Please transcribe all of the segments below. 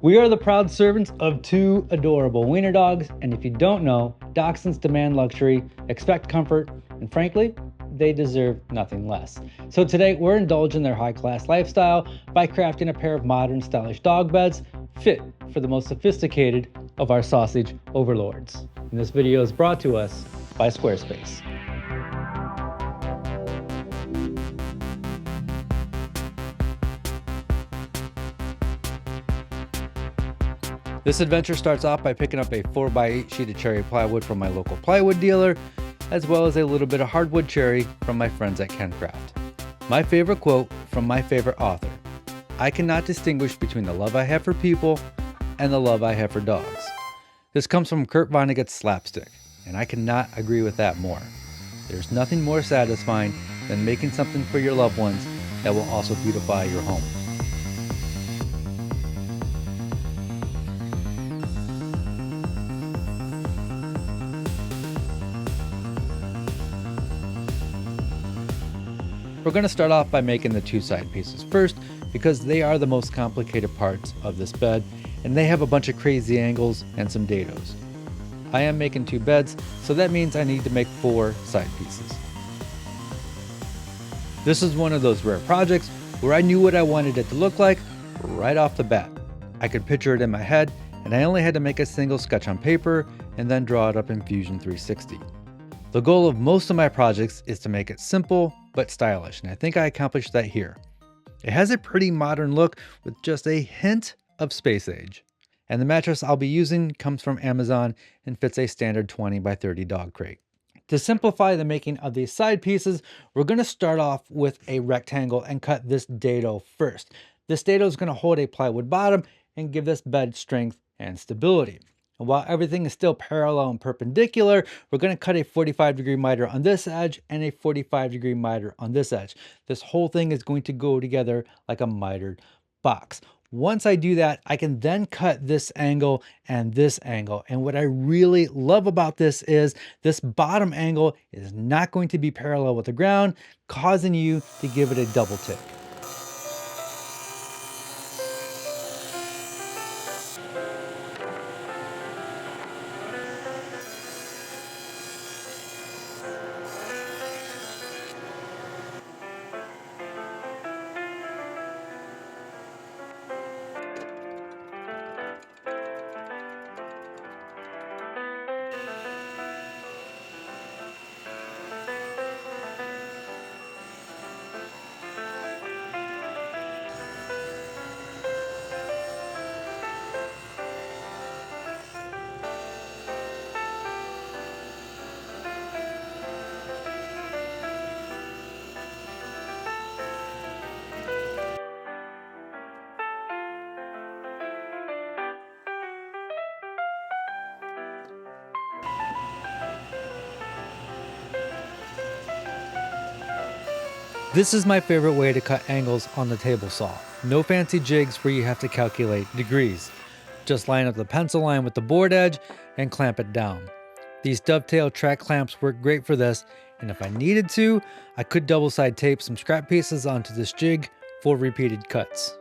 We are the proud servants of two adorable wiener dogs, and if you don't know, dachshunds demand luxury, expect comfort, and frankly, they deserve nothing less. So today, we're indulging their high-class lifestyle by crafting a pair of modern, stylish dog beds fit for the most sophisticated of our sausage overlords. And this video is brought to us by Squarespace. This adventure starts off by picking up a 4x8 sheet of cherry plywood from my local plywood dealer, as well as a little bit of hardwood cherry from my friends at KenCraft. My favorite quote from my favorite author: "I cannot distinguish between the love I have for people and the love I have for dogs." This comes from Kurt Vonnegut's Slapstick, and I cannot agree with that more. There's nothing more satisfying than making something for your loved ones that will also beautify your home. We're going to start off by making the two side pieces first because they are the most complicated parts of this bed and they have a bunch of crazy angles and some dados. I am making two beds, so that means I need to make 4 side pieces. This is one of those rare projects where I knew what I wanted it to look like right off the bat. I could picture it in my head and I only had to make a single sketch on paper and then draw it up in Fusion 360. The goal of most of my projects is to make it simple but stylish, and I think I accomplished that here. It has a pretty modern look with just a hint of space age. And the mattress I'll be using comes from Amazon and fits a standard 20 by 30 dog crate. To simplify the making of these side pieces, we're going to start off with a rectangle and cut this dado first. This dado is going to hold a plywood bottom and give this bed strength and stability. And while everything is still parallel and perpendicular, we're going to cut a 45-degree miter on this edge and a 45-degree miter on this edge. This whole thing is going to go together like a mitered box. Once I do that, I can then cut this angle and this angle. And what I really love about this is this bottom angle is not going to be parallel with the ground, causing you to give it a double take. This is my favorite way to cut angles on the table saw. No fancy jigs where you have to calculate degrees. Just line up the pencil line with the board edge and clamp it down. These dovetail track clamps work great for this, and if I needed to, I could double side tape some scrap pieces onto this jig for repeated cuts.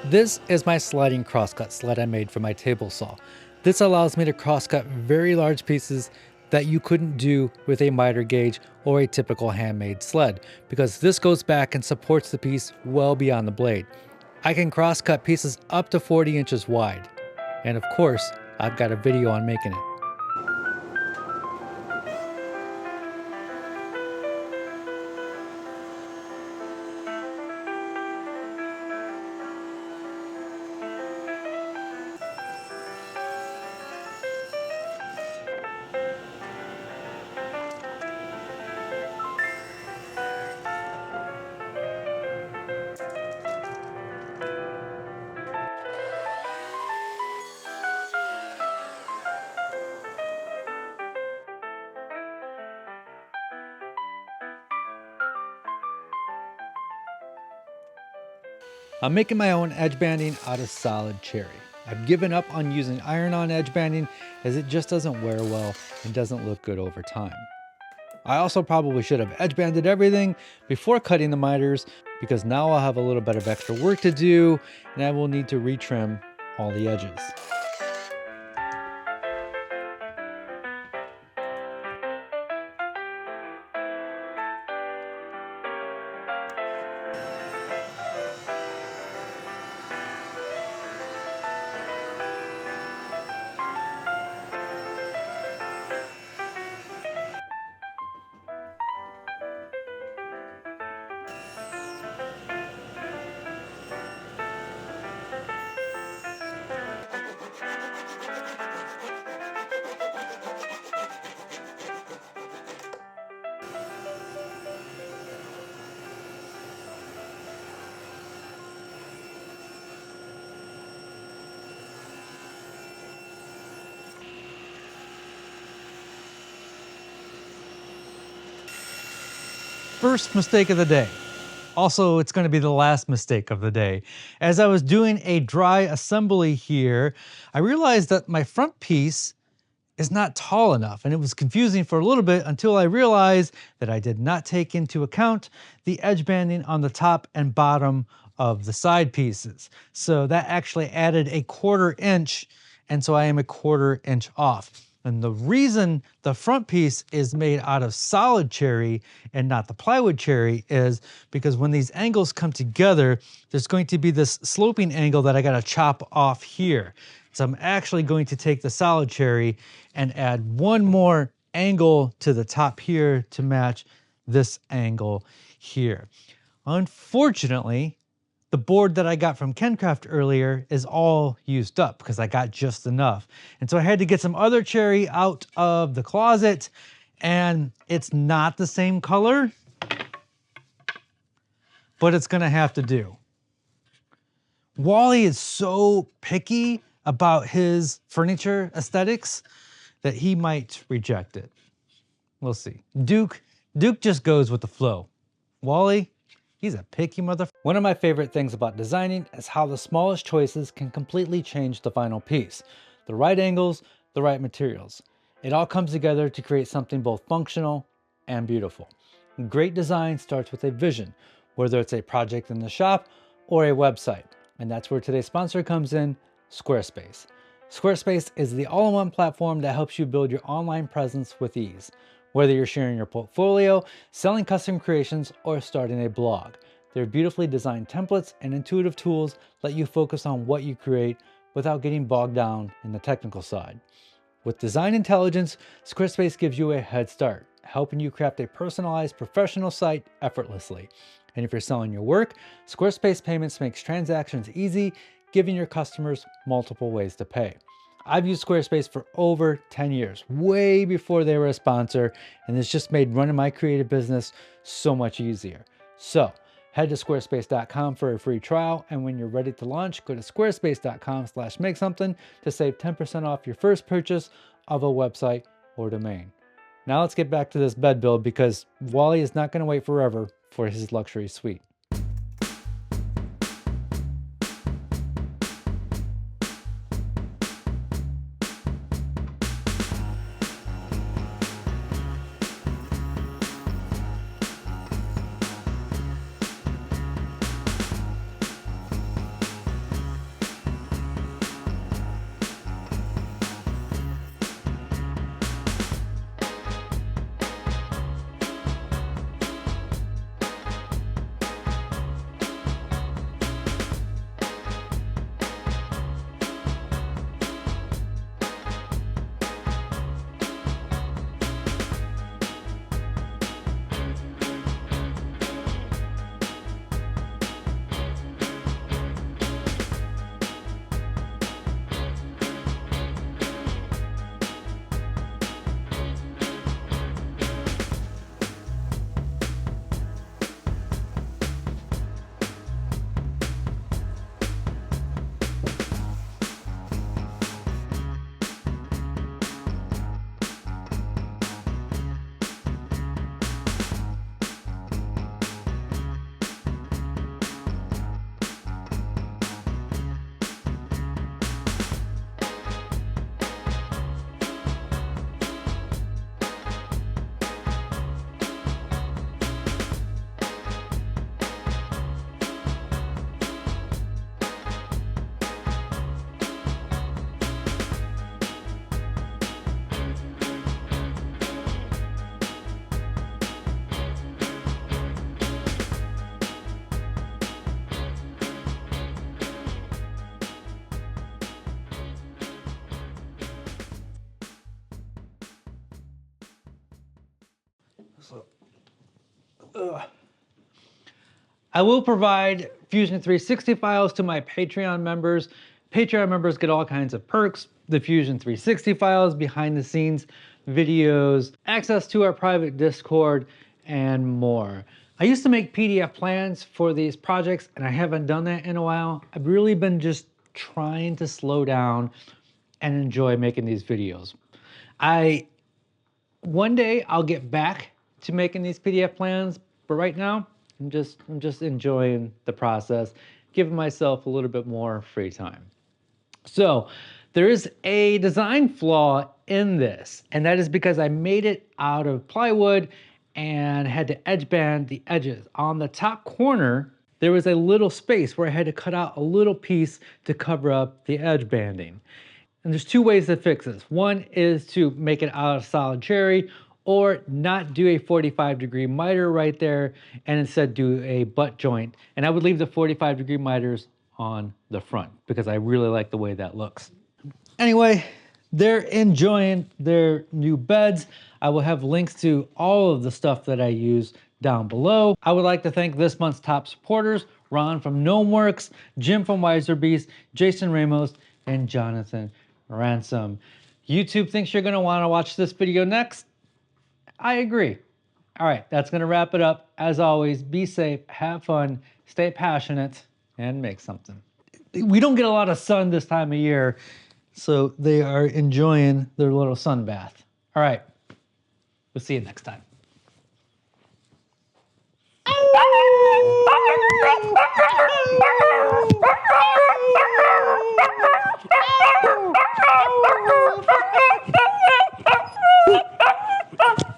This is my sliding crosscut sled I made for my table saw. This allows me to crosscut very large pieces that you couldn't do with a miter gauge or a typical handmade sled, because this goes back and supports the piece well beyond the blade. I can crosscut pieces up to 40 inches wide. And of course, I've got a video on making it. I'm making my own edge banding out of solid cherry. I've given up on using iron-on edge banding as it just doesn't wear well and doesn't look good over time. I also probably should have edge banded everything before cutting the miters, because now I'll have a little bit of extra work to do and I will need to retrim all the edges. First mistake of the day. Also, it's going to be the last mistake of the day. As I was doing a dry assembly here, I realized that my front piece is not tall enough, and it was confusing for a little bit until I realized that I did not take into account the edge banding on the top and bottom of the side pieces. So that actually added a 1/4 inch, and so I am a 1/4 inch off. And the reason the front piece is made out of solid cherry and not the plywood cherry is because when these angles come together, there's going to be this sloping angle that I gotta chop off here. So I'm actually going to take the solid cherry and add one more angle to the top here to match this angle here. Unfortunately, the board that I got from KenCraft earlier is all used up because I got just enough. And so I had to get some other cherry out of the closet, and it's not the same color, but it's gonna have to do. Wally is so picky about his furniture aesthetics that he might reject it. We'll see. Duke just goes with the flow. Wally, he's a picky motherfucker. One of my favorite things about designing is how the smallest choices can completely change the final piece. The right angles, the right materials. It all comes together to create something both functional and beautiful. Great design starts with a vision, whether it's a project in the shop or a website. And that's where today's sponsor comes in, Squarespace. Squarespace is the all-in-one platform that helps you build your online presence with ease. Whether you're sharing your portfolio, selling custom creations, or starting a blog, their beautifully designed templates and intuitive tools let you focus on what you create without getting bogged down in the technical side. With design intelligence, Squarespace gives you a head start, helping you craft a personalized professional site effortlessly. And if you're selling your work, Squarespace Payments makes transactions easy, giving your customers multiple ways to pay. I've used Squarespace for over 10 years, way before they were a sponsor, and it's just made running my creative business so much easier. So head to squarespace.com for a free trial, and when you're ready to launch, go to squarespace.com/makesomething to save 10% off your first purchase of a website or domain. Now let's get back to this bed build, because Wally is not going to wait forever for his luxury suite. So, I will provide Fusion 360 files to my Patreon members. Patreon members get all kinds of perks, the Fusion 360 files, behind the scenes videos, access to our private Discord, and more. I used to make PDF plans for these projects, and I haven't done that in a while. I've really been just trying to slow down and enjoy making these videos. One day I'll get back to making these PDF plans, but right now I'm just enjoying the process, giving myself a little bit more free time. So there is a design flaw in this, and that is because I made it out of plywood and had to edge band the edges. On the top corner, there was a little space where I had to cut out a little piece to cover up the edge banding. And there's two ways to fix this. One is to make it out of solid cherry, or not do a 45-degree miter right there and instead do a butt joint. And I would leave the 45-degree miters on the front because I really like the way that looks. Anyway, they're enjoying their new beds. I will have links to all of the stuff that I use down below. I would like to thank this month's top supporters: Ron from Gnomeworks, Jim from Wiser Beast, Jason Ramos, and Jonathan Ransom. YouTube thinks you're gonna wanna watch this video next. I agree. All right, that's gonna wrap it up. As always, be safe, have fun, stay passionate, and make something. We don't get a lot of sun this time of year, so they are enjoying their little sun bath. All right, we'll see you next time.